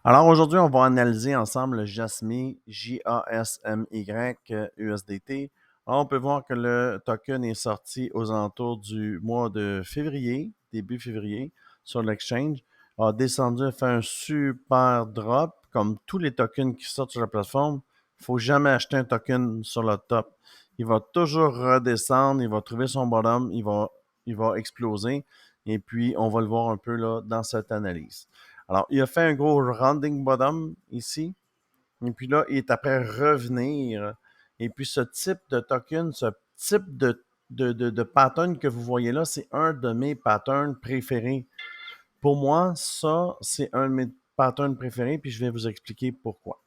Alors aujourd'hui, on va analyser ensemble le JASMY, J-A-S-M-Y USDT. Alors, on peut voir que le token est sorti aux alentours du mois de février, début février, sur l'exchange. A descendu, a fait un super drop, comme tous les tokens qui sortent sur la plateforme. Il ne faut jamais acheter un token sur le top. Il va toujours redescendre, il va trouver son bottom, il va exploser. Et puis, on va le voir un peu là dans cette analyse. Alors, il a fait un gros rounding bottom ici. Et puis là, il est après revenir. Et puis, ce type de token, ce type de pattern que vous voyez là, c'est un de mes patterns préférés. Pour moi, ça, c'est un de mes patterns préférés, puis je vais vous expliquer pourquoi.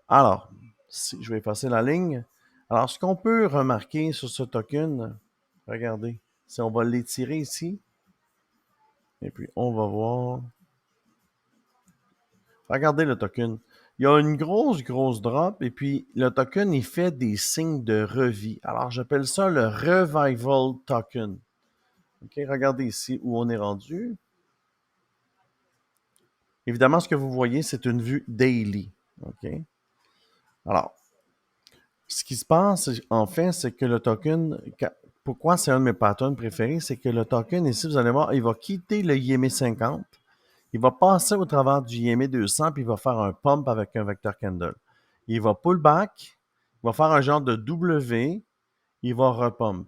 Alors, si je vais passer la ligne. Alors, ce qu'on peut remarquer sur ce token, regardez, si on va l'étirer ici, et puis on va voir. Regardez le token. Il y a une grosse drop et puis le token, il fait des signes de revie. Alors, j'appelle ça le Revival Token. OK, regardez ici où on est rendu. Évidemment, ce que vous voyez, c'est une vue daily. OK? Alors, ce qui se passe, en fait, c'est que le token, pourquoi c'est un de mes patterns préférés, c'est que le token, ici, vous allez voir, il va quitter le IME 50. Il va passer au travers du IME 200, puis il va faire un pump avec un vector candle. Il va pull back, il va faire un genre de W, il va repump.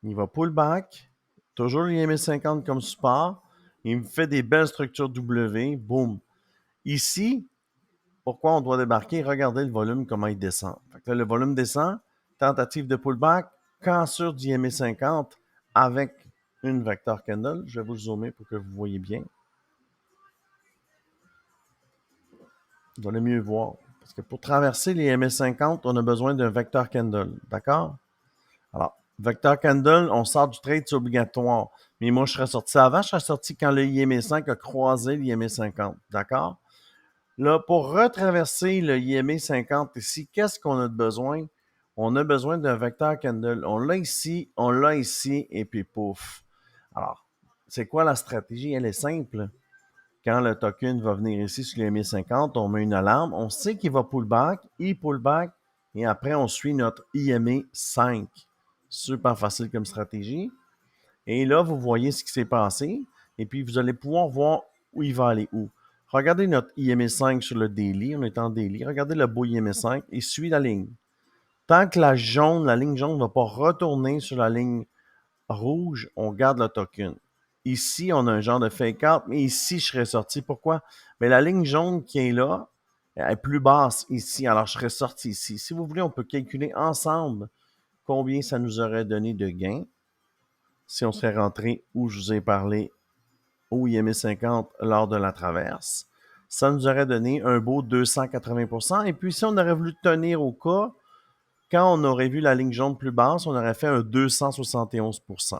Il va pull back, toujours l'IME 50 comme support, il me fait des belles structures W, boum. Ici, pourquoi on doit débarquer? Regardez le volume, comment il descend. Fait que là, le volume descend, tentative de pullback, cassure du IME 50 avec une vector candle. Je vais vous zoomer pour que vous voyez bien. Vous allez mieux voir. Parce que pour traverser les MS50, on a besoin d'un vector candle. D'accord? Alors, vector candle, on sort du trade, c'est obligatoire. Mais moi, je serais sorti avant. Je serais sorti quand le IME5 a croisé l'IME50. D'accord? Là, pour retraverser le IME50 ici, qu'est-ce qu'on a de besoin? On a besoin d'un vecteur candle. On l'a ici, et puis pouf. Alors, c'est quoi la stratégie? Elle est simple. Quand le token va venir ici sur les 1050, on met une alarme. On sait qu'il va pull back, il pull back, et après, on suit notre IME 5. Super facile comme stratégie. Et là, vous voyez ce qui s'est passé. Et puis, vous allez pouvoir voir où il va aller où. Regardez notre IME 5 sur le daily. On est en daily. Regardez le beau IME 5. Il suit la ligne. Tant que la ligne jaune ne va pas retourner sur la ligne rouge, on garde le token. Ici, on a un genre de fake out, mais ici, je serais sorti. Pourquoi? Mais la ligne jaune qui est là, elle est plus basse ici, alors je serais sorti ici. Si vous voulez, on peut calculer ensemble combien ça nous aurait donné de gains si on serait rentré où je vous ai parlé au IME 50 lors de la traverse. Ça nous aurait donné un beau 280%. Et puis, si on aurait voulu tenir au cas, quand on aurait vu la ligne jaune plus basse, on aurait fait un 271%.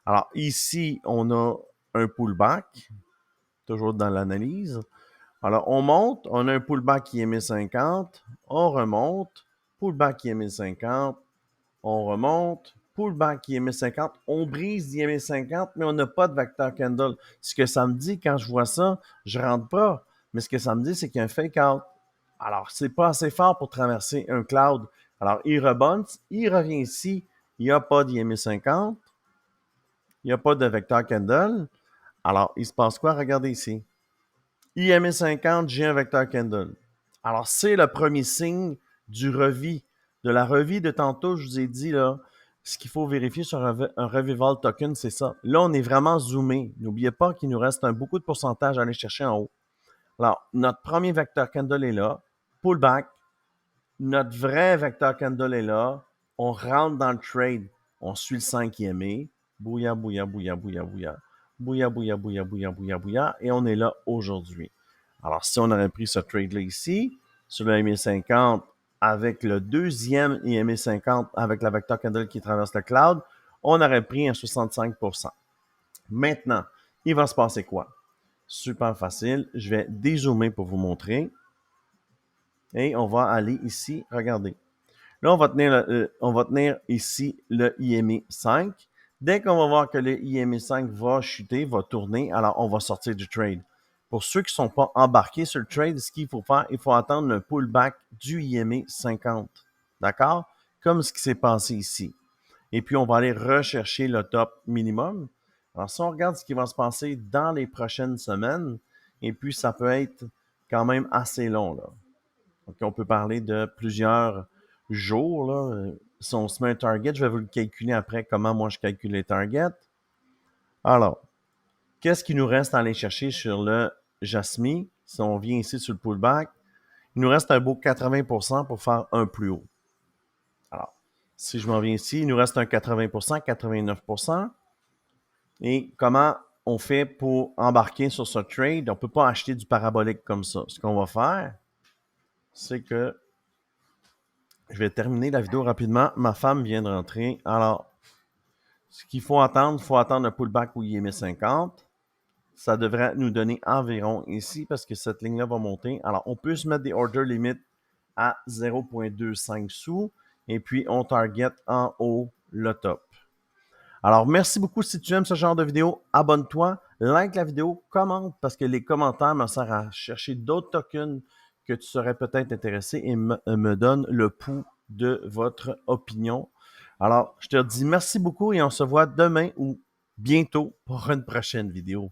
Alors ici, on a un pullback, toujours dans l'analyse. Alors on monte, on a un pullback qui est 1050, on remonte, pullback qui est 1050, on remonte, pullback qui est 1050, on brise l'IME 50, mais on n'a pas de vecteur candle. Ce que ça me dit quand je vois ça, je rentre pas. Mais ce que ça me dit, c'est qu'il y a un fake out. Alors, c'est pas assez fort pour traverser un cloud. Alors, il rebonde, il revient ici, il n'y a pas d'IME 50, il n'y a pas de vecteur candle. Alors, il se passe quoi? Regardez ici. IME 50, j'ai un vecteur candle. Alors, c'est le premier signe du revie. De la revie de tantôt, je vous ai dit, là, ce qu'il faut vérifier sur un revival token, c'est ça. Là, on est vraiment zoomé. N'oubliez pas qu'il nous reste beaucoup de pourcentage à aller chercher en haut. Alors, notre premier vecteur candle est là. Pullback. Notre vrai vecteur candle est là. On rentre dans le trade. On suit le 5e. Bouya, bouya, bouya, bouya, bouya. Bouya, bouya, bouya, bouya, bouya, bouya. Et on est là aujourd'hui. Alors, si on aurait pris ce trade-là ici, sur le MA 50, avec le deuxième IME 50, avec la vecteur candle qui traverse le cloud, on aurait pris un 65%. Maintenant, il va se passer quoi? Super facile. Je vais dézoomer pour vous montrer. Et on va aller ici, regardez. Là, on va tenir ici le IME 5. Dès qu'on va voir que le IME 5 va chuter, va tourner, alors on va sortir du trade. Pour ceux qui ne sont pas embarqués sur le trade, ce qu'il faut faire, il faut attendre le pullback du IMA 50. D'accord? Comme ce qui s'est passé ici. Et puis, on va aller rechercher le top minimum. Alors, si on regarde ce qui va se passer dans les prochaines semaines, et puis ça peut être quand même assez long, là. Donc, on peut parler de plusieurs jours, là. Si on se met un target, je vais vous le calculer après comment moi je calcule les targets. Alors, qu'est-ce qu'il nous reste à aller chercher sur le Jasmy? Si on vient ici sur le pullback, il nous reste un beau 80% pour faire un plus haut. Alors, si je m'en viens ici, il nous reste un 80%, 89%. Et comment on fait pour embarquer sur ce trade? On ne peut pas acheter du parabolique comme ça. Ce qu'on va faire, c'est que je vais terminer la vidéo rapidement. Ma femme vient de rentrer. Alors, ce qu'il faut attendre un pullback où il est 1050. Ça devrait nous donner environ ici parce que cette ligne-là va monter. Alors, on peut se mettre des order limit à 0,25 sous et puis on target en haut le top. Alors, merci beaucoup. Si tu aimes ce genre de vidéo, abonne-toi, like la vidéo, commente parce que les commentaires me servent à chercher d'autres tokens que tu serais peut-être intéressé et me donne le pouls de votre opinion. Alors, je te dis merci beaucoup et on se voit demain ou bientôt pour une prochaine vidéo.